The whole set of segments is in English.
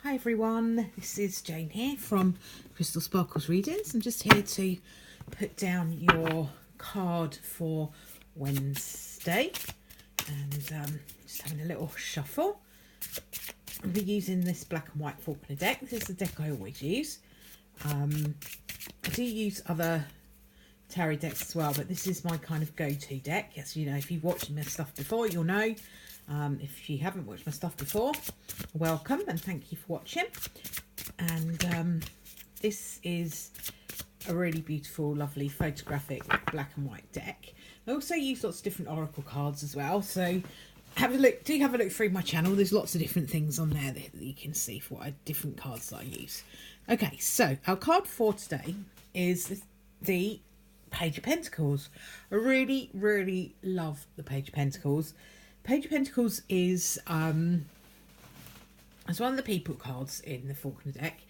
Hi everyone, this is Jane here from Crystal Sparkles Readings. I'm just here to put down your card for Wednesday and just having a little shuffle. I'll be using this black and white Faulkner deck. This is the deck I always use. I do use other tarot decks as well, but this is my kind of go-to deck. Yes, you know, if you've watched my stuff before, you'll know. If you haven't watched my stuff before, welcome and thank you for watching. And this is a really beautiful, lovely, photographic black and white deck. I also use lots of different oracle cards as well, so have a look. Do have a look through my channel. There's lots of different things on there that you can see for what different cards that I use. Okay, so our card for today is the Page of Pentacles. I really, really love the Page of Pentacles. Page of Pentacles is it's one of the people cards in the Faulkner deck,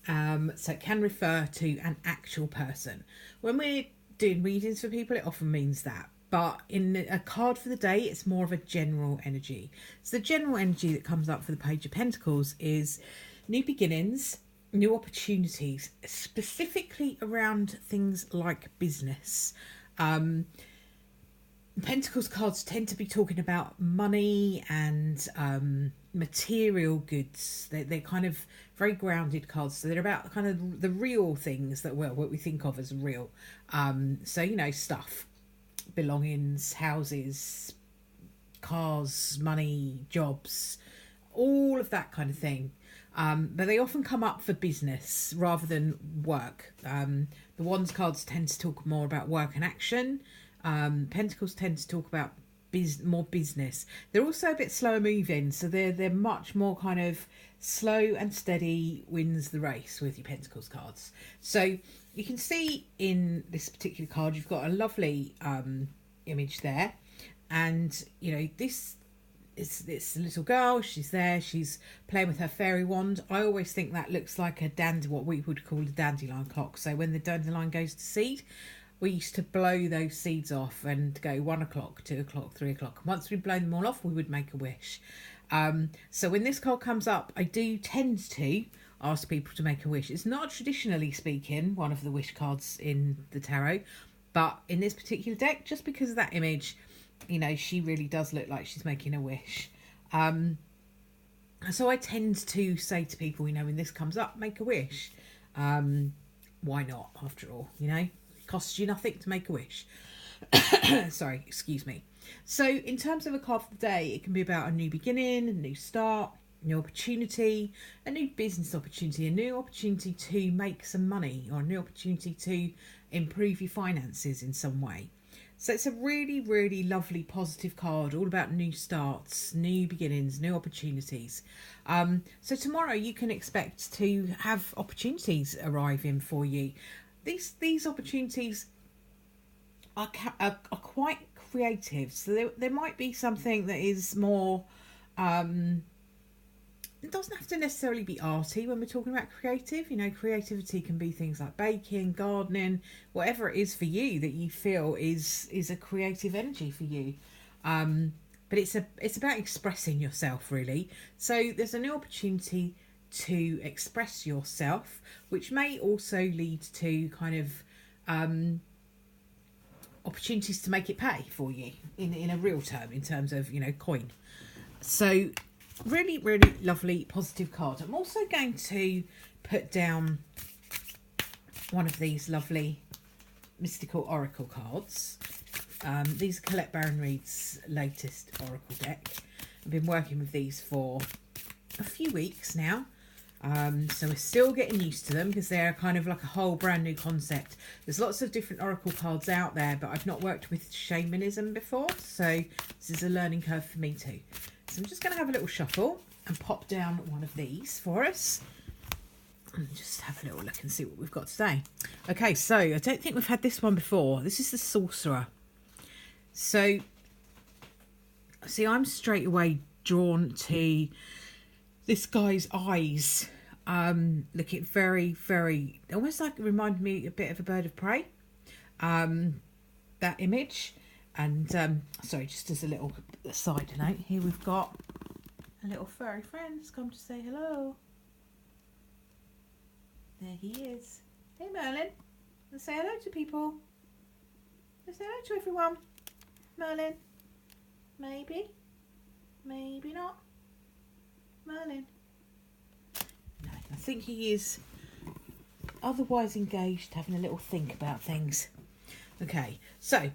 so it can refer to an actual person. When we're doing readings for people, it often means that, but in a card for the day, it's more of a general energy. So the general energy that comes up for the Page of Pentacles is new beginnings, new opportunities, specifically around things like business. Pentacles cards tend to be talking about money and material goods. They're kind of very grounded cards, so they're about kind of the real things that, well, what we think of as real. So, you know, stuff, belongings, houses, cars, money, jobs, all of that kind of thing. But they often come up for business rather than work. The Wands cards tend to talk more about work and action. Pentacles tend to talk about more business. They're also a bit slower moving, so they're much more kind of slow and steady wins the race with your Pentacles cards. So you can see in this particular card, you've got a lovely image there, and you know, this is this little girl. She's there, she's playing with her fairy wand. I always think that looks like a what we would call a dandelion clock. So when the dandelion goes to seed, we used to blow those seeds off and go 1 o'clock, 2 o'clock, 3 o'clock. Once we'd blown them all off, we would make a wish. So when this card comes up, I do tend to ask people to make a wish. It's not, traditionally speaking, one of the wish cards in the tarot, but in this particular deck, just because of that image, you know, she really does look like she's making a wish. So I tend to say to people, you know, when this comes up, make a wish. Why not, after all, you know? Costs you nothing to make a wish. Sorry, excuse me. So in terms of a card for the day, it can be about a new beginning, a new start, new opportunity, a new business opportunity, a new opportunity to make some money, or a new opportunity to improve your finances in some way. So it's a really, really lovely positive card, all about new starts, new beginnings, new opportunities. So tomorrow you can expect to have opportunities arriving for you. These opportunities are quite creative. So there might be something that is more, it doesn't have to necessarily be arty when we're talking about creative. You know, creativity can be things like baking, gardening, whatever it is for you that you feel is a creative energy for you. But it's about expressing yourself, really. So there's a new opportunity to express yourself, which may also lead to kind of opportunities to make it pay for you in a real term, in terms of, you know, coin. So really, really lovely positive card. I'm also going to put down one of these lovely mystical oracle cards. These are Colette Baron-Reid's latest oracle deck. I've been working with these for a few weeks now. So we're still getting used to them because they're kind of like a whole brand new concept. There's lots of different oracle cards out there, but I've not worked with shamanism before, so this is a learning curve for me too. So I'm just going to have a little shuffle and pop down one of these for us and just have a little look and see what we've got today. Okay, so I don't think we've had this one before. This is the Sorcerer. So see, I'm straight away drawn to this guy's eyes, looking very, very, almost like it reminded me a bit of a bird of prey, that image. And sorry, just as a little side note, here we've got a little furry friend has come to say hello. There he is. Hey, Merlin. Let's say hello to people. Let's say hello to everyone. Merlin. Maybe. Maybe not. Merlin. No, I think he is otherwise engaged, having a little think about things. Okay, so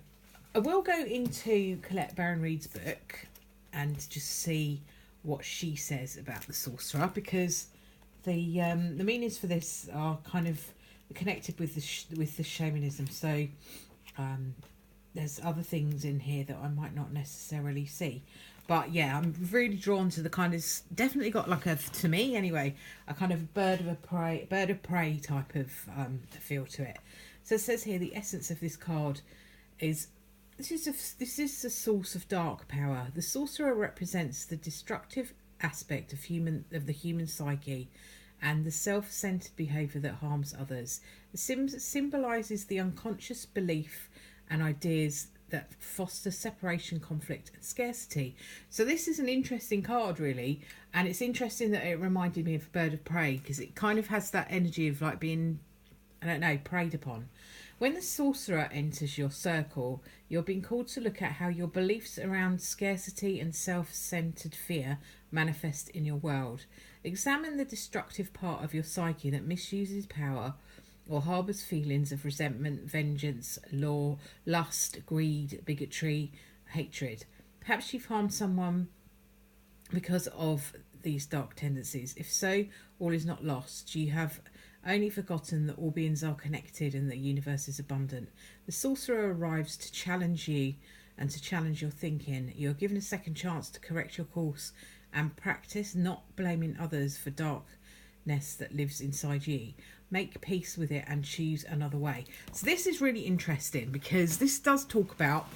I will go into Colette Baron Reid's book and just see what she says about the sorcerer, because the meanings for this are kind of connected with the shamanism. So there's other things in here that I might not necessarily see. But yeah, I'm really drawn to the kind of, definitely got like a, to me anyway, a kind of bird of prey type of feel to it. So it says here the essence of this card is this is a source of dark power. The sorcerer represents the destructive aspect of the human psyche and the self-centered behavior that harms others. It symbolizes the unconscious belief and ideas that foster separation, conflict and scarcity. So this is an interesting card, really, and it's interesting that it reminded me of a bird of prey, because it kind of has that energy of like being, I don't know, preyed upon. When the sorcerer enters your circle, you're being called to look at how your beliefs around scarcity and self-centered fear manifest in your world. Examine the destructive part of your psyche that misuses power or harbours feelings of resentment, vengeance, law, lust, greed, bigotry, hatred. Perhaps you've harmed someone because of these dark tendencies. If so, all is not lost. You have only forgotten that all beings are connected and the universe is abundant. The sorcerer arrives to challenge you and to challenge your thinking. You're given a second chance to correct your course and practice not blaming others for darkness that lives inside you. Make peace with it and choose another way. So this is really interesting, because this does talk about,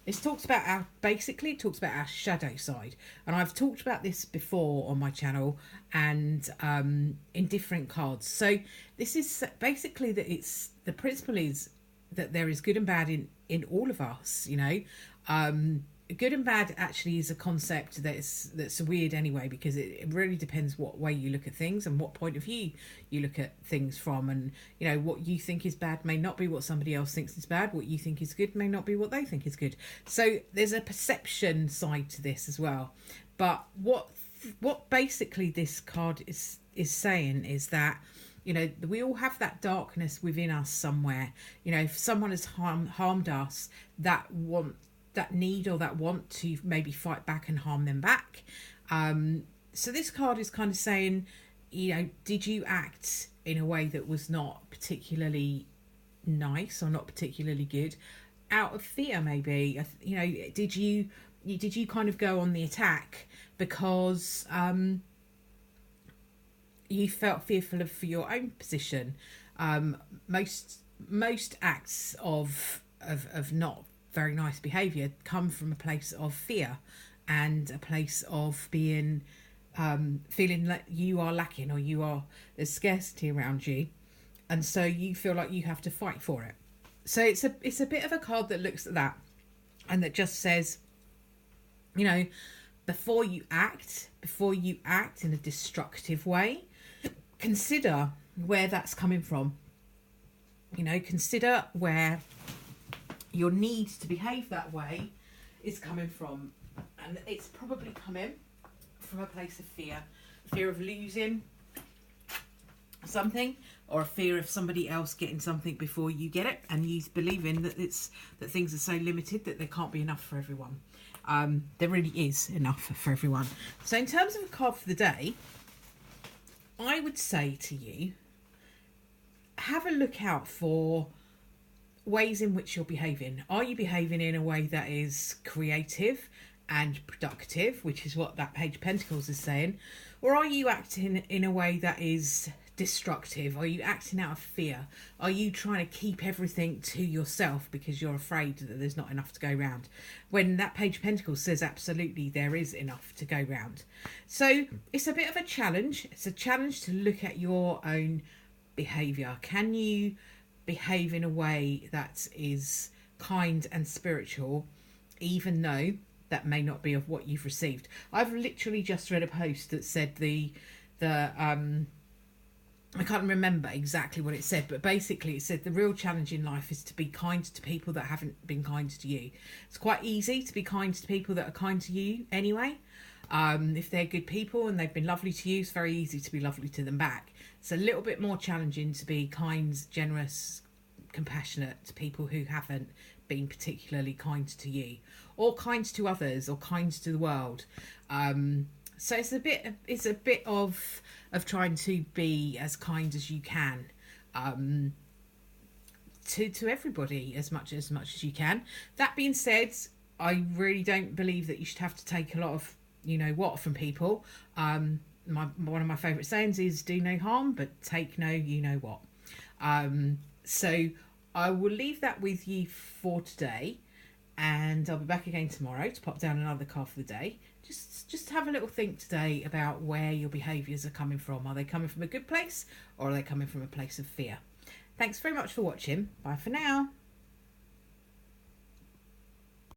it talks about our shadow side, and I've talked about this before on my channel and in different cards. So this is basically that it's, the principle is that there is good and bad in all of us, you know. Good and bad actually is a concept that's weird anyway, because it really depends what way you look at things and what point of view you look at things from. And you know, what you think is bad may not be what somebody else thinks is bad. What you think is good may not be what they think is good. So there's a perception side to this as well. But what basically this card is saying is that, you know, we all have that darkness within us somewhere. You know, if someone has harmed us, that need or that want to maybe fight back and harm them back. So this card is kind of saying, you know, did you act in a way that was not particularly nice or not particularly good out of fear? Maybe, you know, did you kind of go on the attack because you felt fearful for your own position? Most acts of not very nice behaviour come from a place of fear and a place of being feeling like you are lacking, or there's scarcity around you, and so you feel like you have to fight for it. So it's a bit of a card that looks at that and that just says, you know, before you act in a destructive way, consider where that's coming from. You know, consider where your need to behave that way is coming from, and it's probably coming from a place of fear of losing something, or a fear of somebody else getting something before you get it, and you believing that that things are so limited that there can't be enough for everyone. There really is enough for everyone. So in terms of a card for the day, I would say to you, have a look out for ways in which you're behaving. Are you behaving in a way that is creative and productive, which is what that Page of Pentacles is saying? Or are you acting in a way that is destructive? Are you acting out of fear? Are you trying to keep everything to yourself because you're afraid that there's not enough to go round? When that Page of Pentacles says absolutely there is enough to go round. So it's a bit of a challenge. It's a challenge to look at your own behaviour. Can you behave in a way that is kind and spiritual, even though that may not be of what you've received? I've literally just read a post that said the I can't remember exactly what it said, but basically it said the real challenge in life is to be kind to people that haven't been kind to you. It's quite easy to be kind to people that are kind to you anyway. If they're good people and they've been lovely to you, it's very easy to be lovely to them back. It's a little bit more challenging to be kind, generous, compassionate to people who haven't been particularly kind to you, or kind to others, or kind to the world. So it's a bit of trying to be as kind as you can, to everybody as much as you can. That being said, I really don't believe that you should have to take a lot of what from people. One of my favourite sayings is do no harm but take no you know what. So I will leave that with you for today, and I'll be back again tomorrow to pop down another card for the day. Just have a little think today about where your behaviours are coming from. Are they coming from a good place, or are they coming from a place of fear? Thanks very much for watching. Bye for now.